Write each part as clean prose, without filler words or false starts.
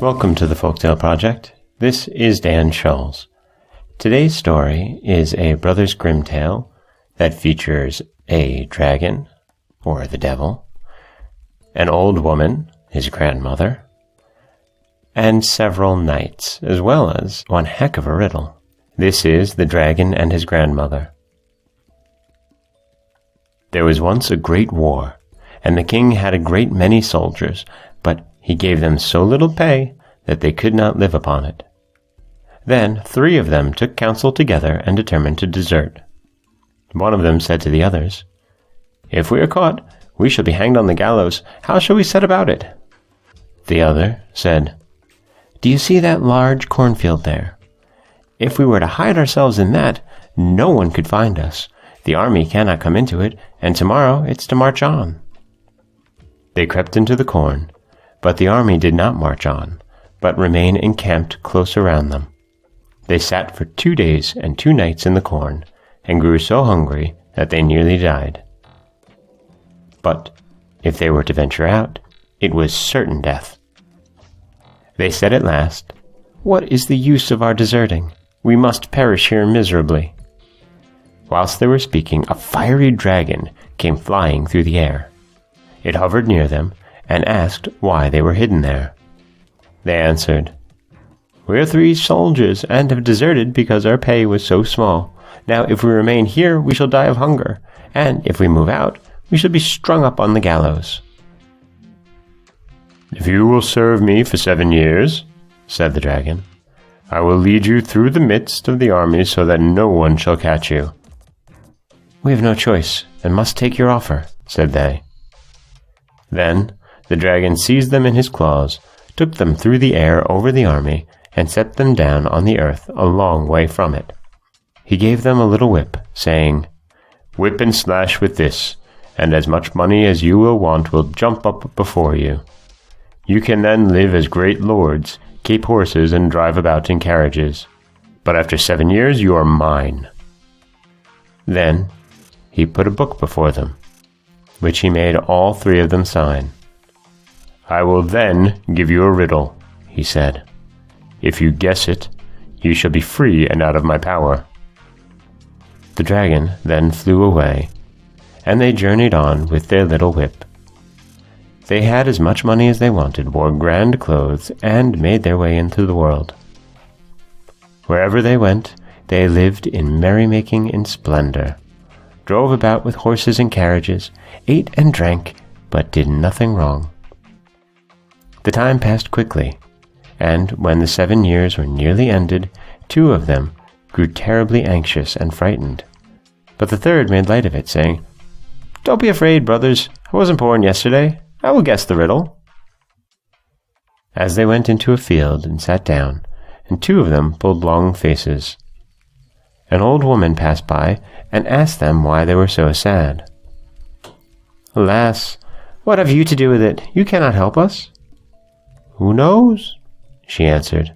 Welcome to the Folktale Project. This is Dan Scholes. Today's story is a Brothers Grimm tale that features a dragon, or the devil, an old woman, his grandmother, and several knights, as well as one heck of a riddle. This is The Dragon and His Grandmother. There was once a great war, and the king had a great many soldiers, but he gave them so little pay that they could not live upon it. Then 3 of them took counsel together and determined to desert. One of them said to the others, "If we are caught, we shall be hanged on the gallows. How shall we set about it?" The other said, "Do you see that large cornfield there? If we were to hide ourselves in that, no one could find us. The army cannot come into it, and tomorrow it's to march on." They crept into the corn, but the army did not march on, but remained encamped close around them. They sat for 2 days and 2 nights in the corn, and grew so hungry that they nearly died. But if they were to venture out, it was certain death. They said at last, "What is the use of our deserting? We must perish here miserably." Whilst they were speaking, a fiery dragon came flying through the air. It hovered near them and asked why they were hidden there. They answered, "We are 3 soldiers and have deserted because our pay was so small. Now if we remain here, we shall die of hunger, and if we move out, we shall be strung up on the gallows." "If you will serve me for 7 years," said the dragon, "I will lead you through the midst of the army so that no one shall catch you." "We have no choice, and must take your offer," said they. Then the dragon seized them in his claws, took them through the air over the army, and set them down on the earth a long way from it. He gave them a little whip, saying, "Whip and slash with this, and as much money as you will want will jump up before you. You can then live as great lords, keep horses, and drive about in carriages. But after 7 years you are mine." Then he put a book before them, which he made all 3 of them sign. "I will then give you a riddle," he said. "If you guess it, you shall be free and out of my power." The dragon then flew away, and they journeyed on with their little whip. They had as much money as they wanted, wore grand clothes, and made their way into the world. Wherever they went, they lived in merrymaking and splendor, drove about with horses and carriages, ate and drank, but did nothing wrong. The time passed quickly, and when the 7 years were nearly ended, 2 of them grew terribly anxious and frightened. But the 3rd made light of it, saying, "Don't be afraid, brothers. I wasn't born yesterday. I will guess the riddle." As they went into a field and sat down, and 2 of them pulled long faces, an old woman passed by and asked them why they were so sad. "Alas, what have you to do with it? You cannot help us." "Who knows?" she answered.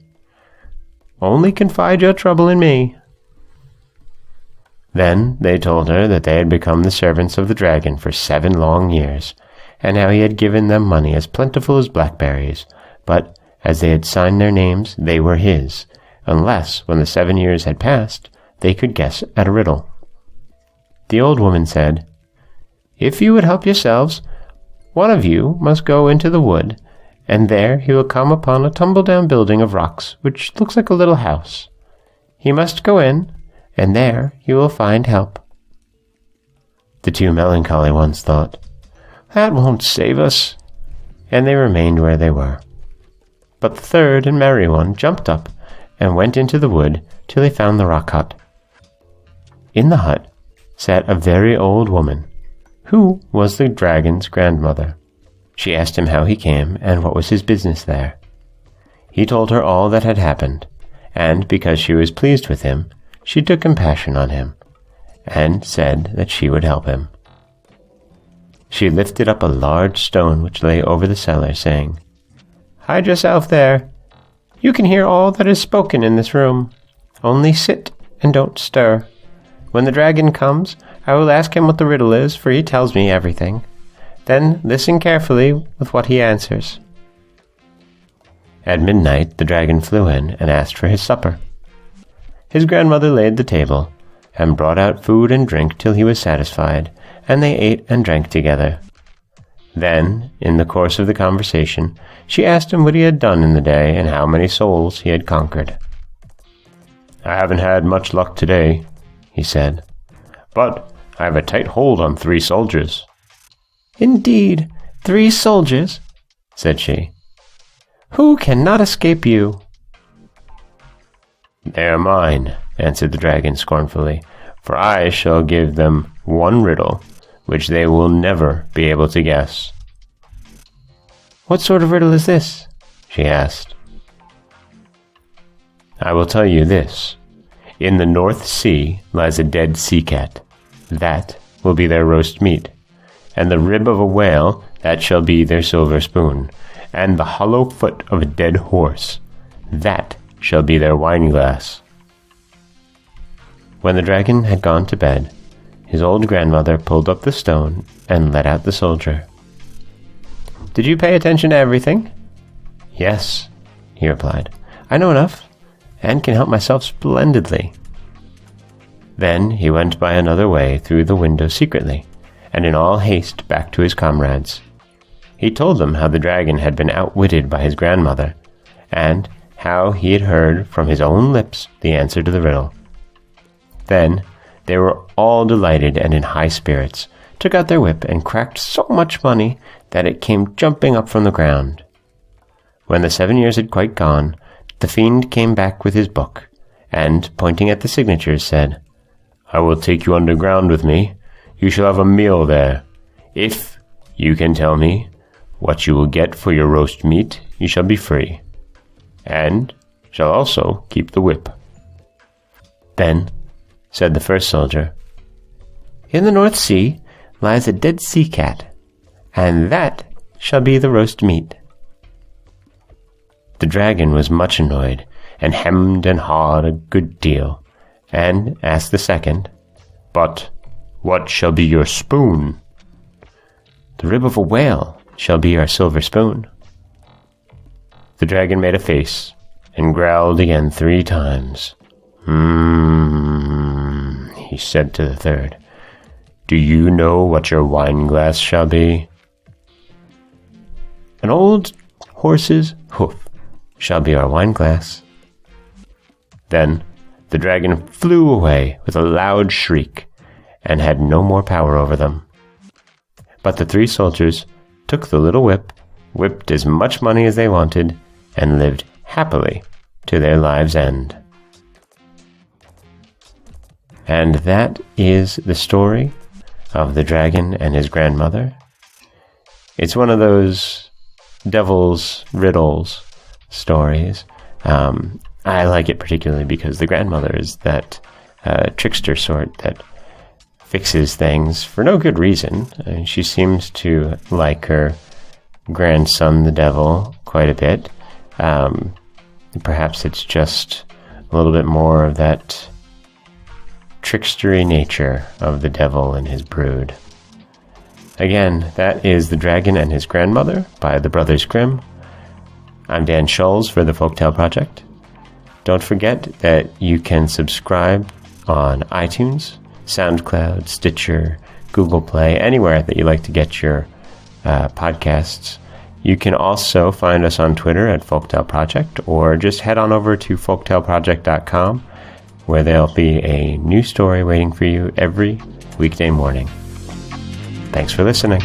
"Only confide your trouble in me." Then they told her that they had become the servants of the dragon for 7 long years, and how he had given them money as plentiful as blackberries, but as they had signed their names, they were his, unless, when the 7 years had passed, they could guess at a riddle. The old woman said, "If you would help yourselves, one of you must go into the wood, and there he will come upon a tumble-down building of rocks, which looks like a little house. He must go in, and there he will find help." The 2 melancholy ones thought, "That won't save us," and they remained where they were. But the 3rd and merry one jumped up and went into the wood till he found the rock hut. In the hut sat a very old woman, who was the dragon's grandmother. She asked him how he came and what was his business there. He told her all that had happened, and because she was pleased with him, she took compassion on him, and said that she would help him. She lifted up a large stone which lay over the cellar, saying, "Hide yourself there. You can hear all that is spoken in this room. Only sit and don't stir. When the dragon comes, I will ask him what the riddle is, for he tells me everything. Then listen carefully with what he answers." At midnight, the dragon flew in and asked for his supper. His grandmother laid the table, and brought out food and drink till he was satisfied, and they ate and drank together. Then, in the course of the conversation, she asked him what he had done in the day and how many souls he had conquered. "I haven't had much luck today," he said, "but I have a tight hold on 3 soldiers." "Indeed, 3 soldiers?" said she. "Who cannot escape you?" "They are mine," answered the dragon scornfully, "for I shall give them one riddle, which they will never be able to guess." "What sort of riddle is this?" she asked. "I will tell you this. In the North Sea lies a dead sea cat. That will be their roast meat. And the rib of a whale, that shall be their silver spoon. And the hollow foot of a dead horse, that shall be their wine-glass." When the dragon had gone to bed, his old grandmother pulled up the stone and let out the soldier. "Did you pay attention to everything?" "Yes," he replied. "I know enough, and can help myself splendidly." Then he went by another way through the window secretly, and in all haste back to his comrades. He told them how the dragon had been outwitted by his grandmother, and how he had heard from his own lips the answer to the riddle. Then they were all delighted and in high spirits, took out their whip and cracked so much money that it came jumping up from the ground. When the 7 years had quite gone, the fiend came back with his book, and, pointing at the signatures, said, "I will take you underground with me. You shall have a meal there. If you can tell me what you will get for your roast meat, you shall be free, and shall also keep the whip." "Then," said the first soldier, "in the North Sea lies a dead sea cat, and that shall be the roast meat." The dragon was much annoyed, and hemmed and hawed a good deal, and asked the second, "But what shall be your spoon?" "The rib of a whale shall be our silver spoon." The dragon made a face, and growled again 3 times. He said to the third, "Do you know what your wine-glass shall be?" "An old horse's hoof shall be our wine-glass." Then the dragon flew away with a loud shriek, and had no more power over them. But the 3 soldiers took the little whip, whipped as much money as they wanted, and lived happily to their lives' end. And that is the story of the dragon and his grandmother. It's one of those devil's riddles stories. I like it particularly because the grandmother is that trickster sort that fixes things for no good reason. She seems to like her grandson, the devil, quite a bit. Perhaps it's just a little bit more of that trickstery nature of the devil and his brood. Again, that is The Dragon and His Grandmother by the Brothers Grimm. I'm Dan Scholes for the Folktale Project. Don't forget that you can subscribe on iTunes, SoundCloud, Stitcher, Google Play, anywhere that you like to get your podcasts. You can also find us on Twitter at Folktale Project, or just head on over to folktaleproject.com, where there'll be a new story waiting for you every weekday morning. Thanks for listening.